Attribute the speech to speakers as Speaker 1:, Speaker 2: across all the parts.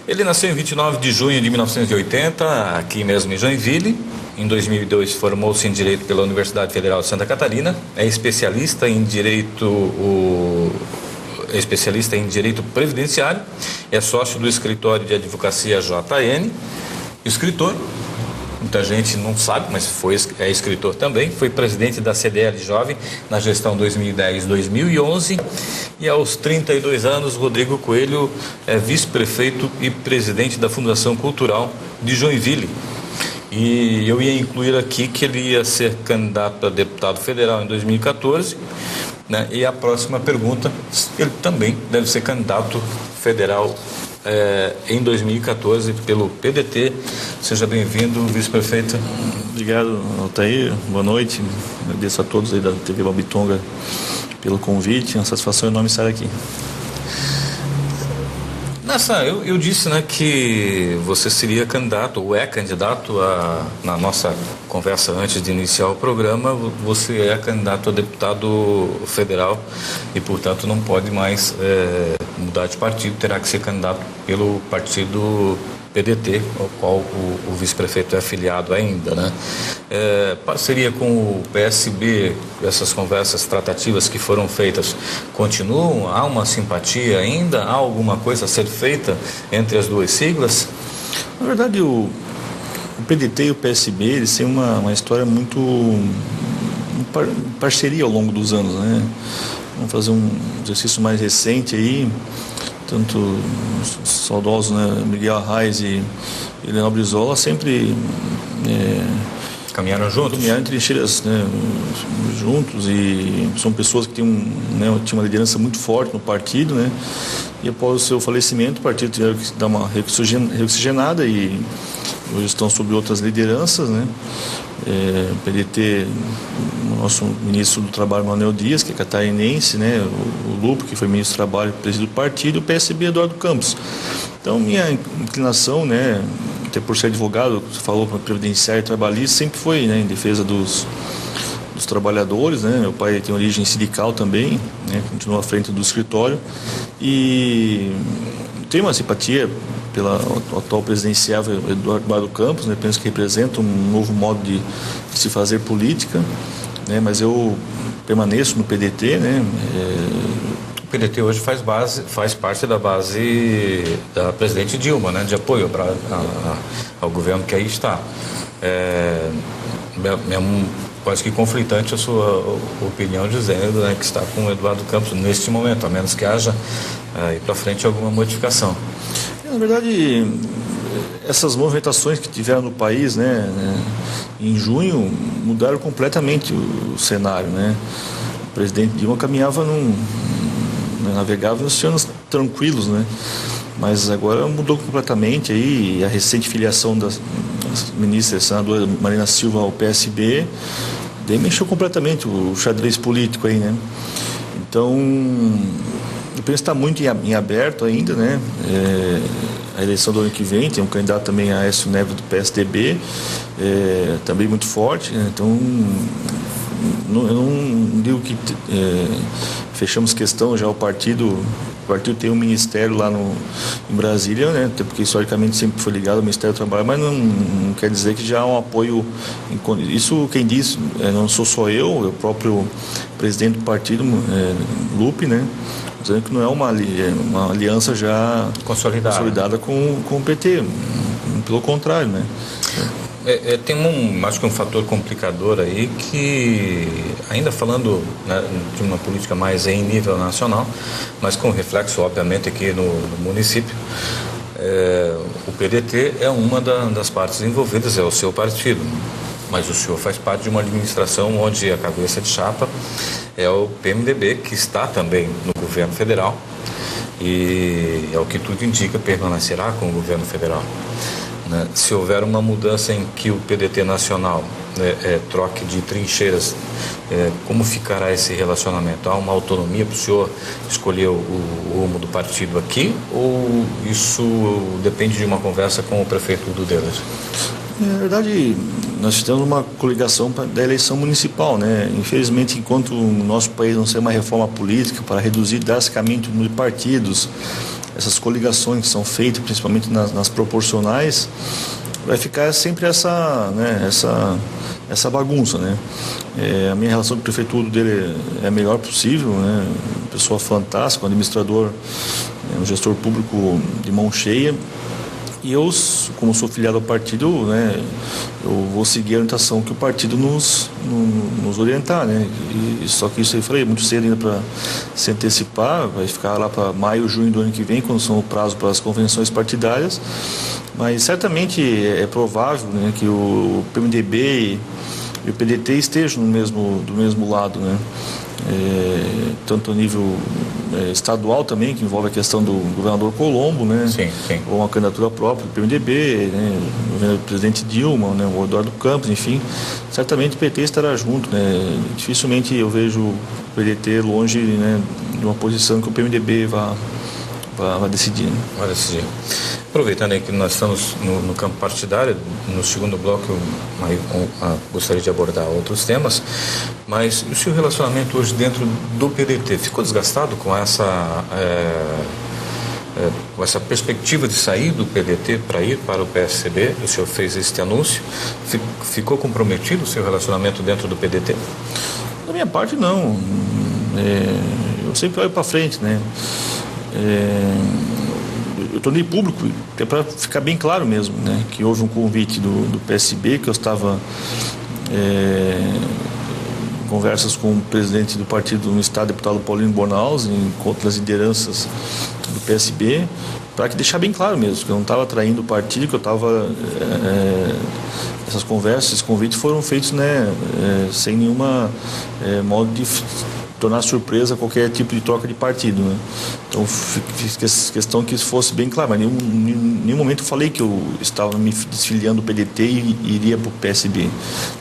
Speaker 1: Ele nasceu em 29 de junho de 1980, aqui mesmo em Joinville. Em 2002 formou-se em Direito pela Universidade Federal de Santa Catarina. É especialista em Direito Previdenciário. É sócio do escritório de advocacia JN. Escritor. Muita gente não sabe, mas é escritor também. Foi presidente da CDL Jovem na gestão 2010-2011. E aos 32 anos, Rodrigo Coelho é vice-prefeito e presidente da Fundação Cultural de Joinville. E eu ia incluir aqui que ele ia ser candidato a deputado federal em 2014. Né? E a próxima pergunta, ele também deve ser candidato federal em 2014 pelo PDT. Seja bem-vindo, vice-prefeito.
Speaker 2: Obrigado, Altair. Boa noite. Agradeço a todos aí da TV Babitonga pelo convite. É uma satisfação enorme estar aqui.
Speaker 1: Eu disse, né, que você seria candidato, ou é candidato, na nossa conversa antes de iniciar o programa, você é candidato a deputado federal e, portanto, não pode mais mudar de partido, terá que ser candidato pelo partido PDT, ao qual o vice-prefeito é afiliado ainda, né? Parceria com o PSB, essas conversas, tratativas que foram feitas, continuam? Há uma simpatia ainda? Há alguma coisa a ser feita entre as duas siglas?
Speaker 2: Na verdade, o PDT e o PSB, eles têm uma história muito parceria ao longo dos anos, né? Vamos fazer um exercício mais recente aí. Tanto os saudosos, né, Miguel Arraes e Leonel Brizola sempre
Speaker 1: caminharam juntos?
Speaker 2: Caminharam em trincheiras, né, juntos, e são pessoas que tinham uma liderança muito forte no partido, né, e após o seu falecimento o partido teve que dar uma reoxigenada e hoje estão sob outras lideranças, né. O PDT, o nosso ministro do Trabalho, Manuel Dias, que é catarinense, né, o Lupo, que foi ministro do Trabalho, presidente do partido, e o PSB, Eduardo Campos. Então, minha inclinação, né, até por ser advogado, você falou para previdenciário e trabalhista, sempre foi, né, em defesa dos trabalhadores, né. Meu pai tem origem sindical também, né, continua à frente do escritório, e tem uma simpatia pela atual presidenciável Eduardo Campos, né? Penso que representa um novo modo de se fazer política, né? Mas eu permaneço no PDT, né?
Speaker 1: O PDT hoje faz parte da base da presidente Dilma, né? De apoio ao governo que aí está. É quase que conflitante a sua opinião dizendo, né, que está com o Eduardo Campos neste momento, a menos que haja aí para frente alguma modificação.
Speaker 2: Na verdade, essas movimentações que tiveram no país, né, em junho, mudaram completamente o cenário, né? O presidente Dilma caminhava navegava nos oceanos tranquilos, né? Mas agora mudou completamente aí, a recente filiação das ministras, senadora Marina Silva ao PSB, daí mexeu completamente o xadrez político aí, né? Então, eu penso que está muito em aberto ainda, né? A eleição do ano que vem, tem um candidato também, Aécio Neves, do PSDB, também muito forte, né? Então, eu não digo que fechamos questão já, o partido tem um ministério lá em Brasília, né? Até porque historicamente sempre foi ligado ao Ministério do Trabalho, mas não quer dizer que já há um apoio. Isso quem diz não sou só eu, é o próprio presidente do partido, Lupe, né? Dizendo que não é uma aliança já consolidada com o PT, pelo contrário, né?
Speaker 1: Tem acho que um fator complicador aí que, ainda falando, né, de uma política mais em nível nacional, mas com reflexo, obviamente, aqui no município, o PDT é uma das partes envolvidas, é o seu partido, mas o senhor faz parte de uma administração onde a cabeça de chapa é o PMDB, que está também no governo federal e, ao que tudo indica, permanecerá com o governo federal. Se houver uma mudança em que o PDT nacional troque de trincheiras, como ficará esse relacionamento? Há uma autonomia para o senhor escolher o rumo do partido aqui, ou isso depende de uma conversa com o prefeito Dudelas?
Speaker 2: Na verdade, nós temos uma coligação da eleição municipal, né? Infelizmente, enquanto o nosso país não tem uma reforma política para reduzir drasticamente o número de partidos, essas coligações que são feitas, principalmente nas proporcionais, vai ficar sempre essa, né, essa bagunça, né? A minha relação com o prefeito dele é a melhor possível, né? Uma pessoa fantástica, um administrador, um gestor público de mão cheia. E eu, como sou filiado ao partido, né, eu vou seguir a orientação que o partido nos orientar, né? Só que isso aí, falei, muito cedo ainda para se antecipar, vai ficar lá para maio, junho do ano que vem, quando são o prazo para as convenções partidárias. Mas certamente é provável, né, que o PMDB e o PDT estejam do mesmo lado, né? Tanto a nível estadual também, que envolve a questão do governador Colombo, né?
Speaker 1: Sim, sim.
Speaker 2: Ou uma candidatura própria do PMDB, né? O presidente Dilma, né? O Eduardo Campos, enfim. Certamente o PT estará junto, né? Dificilmente eu vejo o PDT longe, né, de uma posição que o PMDB vai decidir. Né?
Speaker 1: Vai decidir. Aproveitando aí que nós estamos no campo partidário, no segundo bloco eu gostaria de abordar outros temas, mas o seu relacionamento hoje dentro do PDT ficou desgastado com essa perspectiva de sair do PDT para ir para o PSB? O senhor fez este anúncio. Ficou comprometido o seu relacionamento dentro do PDT?
Speaker 2: Da minha parte, não. Eu sempre olho para frente, né? Eu tornei público, até para ficar bem claro mesmo, né, que houve um convite do PSB, que eu estava em conversas com o presidente do partido no estado, deputado Paulinho Bornhaus, contra as lideranças do PSB, para deixar bem claro mesmo, que eu não estava traindo o partido, que eu estava... essas conversas, esses convites foram feitos, né, sem nenhuma modo de tornar surpresa qualquer tipo de troca de partido, né? Então fiz questão que isso fosse bem claro, mas em nenhum momento eu falei que eu estava me desfiliando do PDT e iria para o PSB,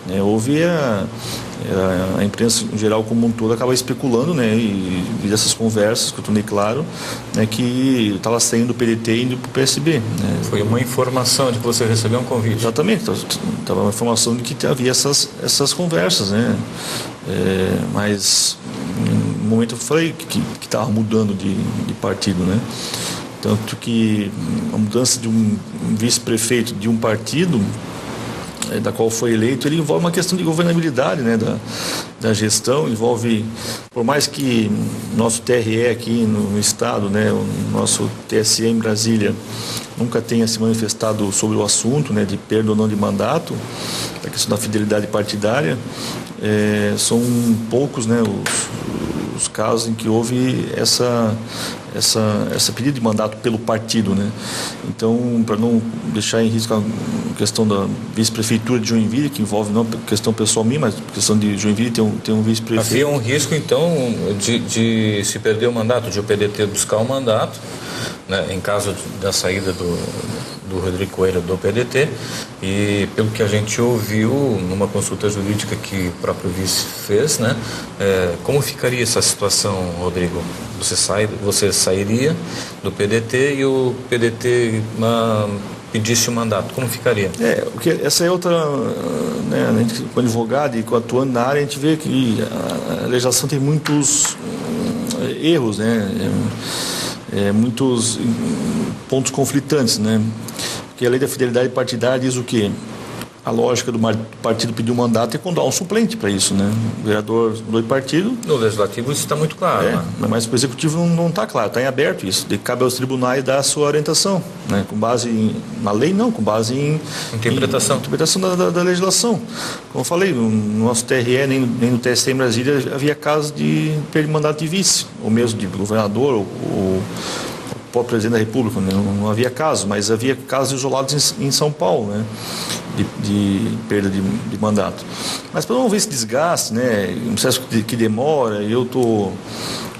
Speaker 2: né? Houve a imprensa em geral como um todo acaba especulando, né, e dessas conversas que eu tornei claro, né, que eu estava saindo do PDT e indo para o PSB, né?
Speaker 1: Foi uma informação de que você recebeu um convite?
Speaker 2: Exatamente, estava uma informação de que havia essas conversas, né? Mas no momento eu falei que estava mudando de partido, né? Tanto que a mudança de um vice-prefeito de um partido da qual foi eleito, ele envolve uma questão de governabilidade, né, da gestão, envolve, por mais que nosso TRE aqui no estado, né, o nosso TSE em Brasília nunca tenha se manifestado sobre o assunto, né, de perda ou não de mandato, a questão da fidelidade partidária, são poucos, né, os casos em que houve essa pedido de mandato pelo partido, né? Então, para não deixar em risco a questão da vice-prefeitura de Joinville, que envolve não questão pessoal minha, mas questão de Joinville tem um vice-prefeito.
Speaker 1: Havia um risco, então, de se perder o mandato, de o PDT buscar o mandato, né, em caso da saída do Rodrigo Coelho do PDT, e pelo que a gente ouviu numa consulta jurídica que o próprio vice fez, né, como ficaria essa situação, Rodrigo? Você sairia do PDT e o PDT pedisse o mandato, como ficaria?
Speaker 2: Porque essa é outra, né, a gente, como advogado e atuando na área, a gente vê que a legislação tem muitos erros, né, muitos pontos conflitantes, né? Porque a lei da fidelidade partidária diz o quê? A lógica do partido pedir um mandato é quando há um suplente para isso, né? O vereador do partido...
Speaker 1: No legislativo isso está muito claro, né?
Speaker 2: Mas para o executivo não está claro, está em aberto isso. Cabe aos tribunais dar a sua orientação, né? Com base na lei, não, com base em...
Speaker 1: Interpretação.
Speaker 2: Interpretação da legislação. Como eu falei, no nosso TRE, nem no TSE em Brasília, havia casos de perda de mandato de vice, ou mesmo de governador, ou o presidente da República, né? Não havia casos, mas havia casos isolados em São Paulo, né? De perda de mandato. Mas para não haver esse desgaste, né, um processo que demora, eu estou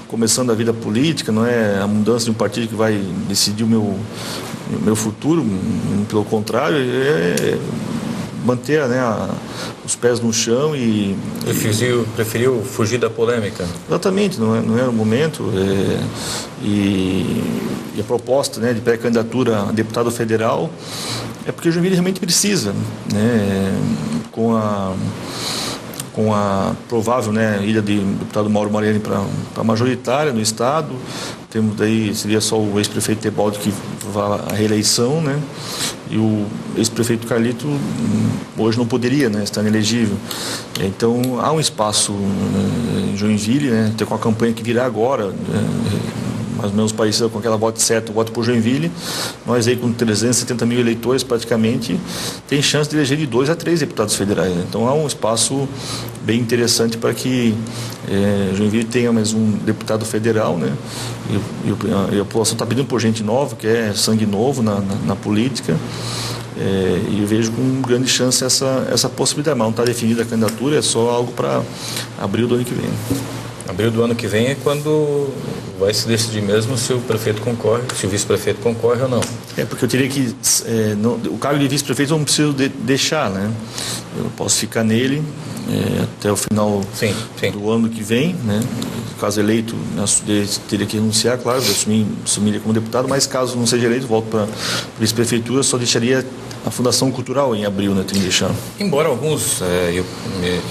Speaker 2: começando a vida política, não é a mudança de um partido que vai decidir o meu futuro, pelo contrário, manter, né, os pés no chão e...
Speaker 1: Preferiu fugir da polêmica?
Speaker 2: Exatamente, não era o momento. E a proposta, né, de pré-candidatura a deputado federal é porque o Joinville realmente precisa, né, com a provável, né, ida de deputado Mauro Mariani para majoritária no estado, temos daí, seria só o ex-prefeito Tebaldi que vai à reeleição, né? E o ex-prefeito Carlito hoje não poderia, né, estar inelegível. Então há um espaço em Joinville, né, até com a campanha que virá agora, mais ou menos parecida com aquela voto certo, voto por Joinville. Nós aí com 370 mil eleitores praticamente tem chance de eleger de 2 a 3 deputados federais, né? Então há um espaço bem interessante para que Joinville tenha mais um deputado federal, né? E a população está pedindo por gente nova, que é sangue novo na política. E eu vejo com grande chance essa possibilidade, mas não está definida a candidatura, é só algo para abril do ano que vem.
Speaker 1: Abril do ano que vem é quando vai se decidir mesmo se o prefeito concorre, se o vice-prefeito concorre ou não.
Speaker 2: Porque eu teria que... o cargo de vice-prefeito eu não preciso deixar, né? Eu posso ficar nele até o final do ano que vem, né? Caso eleito, teria que renunciar, claro, assumiria como deputado, mas caso não seja eleito, volto para a vice-prefeitura, só deixaria a Fundação Cultural em abril, né? Tem que deixar.
Speaker 1: Embora alguns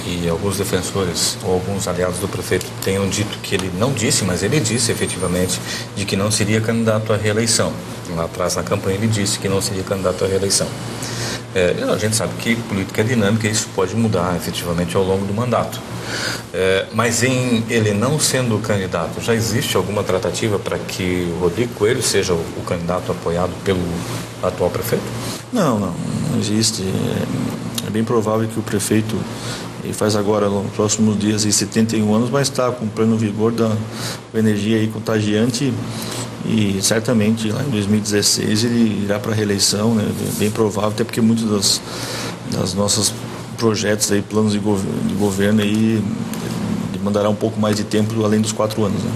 Speaker 1: e alguns defensores ou alguns aliados do prefeito tenham dito que ele não disse, mas ele disse efetivamente de que não seria candidato à reeleição. Lá atrás na campanha ele disse que não seria candidato à reeleição. A gente sabe que política é dinâmica e isso pode mudar efetivamente ao longo do mandato. Mas ele não sendo candidato, já existe alguma tratativa para que o Rodrigo Coelho seja o candidato apoiado pelo atual prefeito?
Speaker 2: Não existe. É bem provável que o prefeito, ele faz agora, nos próximos dias, 71 anos, mas está com pleno vigor da energia aí contagiante. E certamente lá em 2016 ele irá para a reeleição, né? Bem provável, até porque muitos das nossos projetos aí, planos de governo aí demandará um pouco mais de tempo além dos 4 anos, né?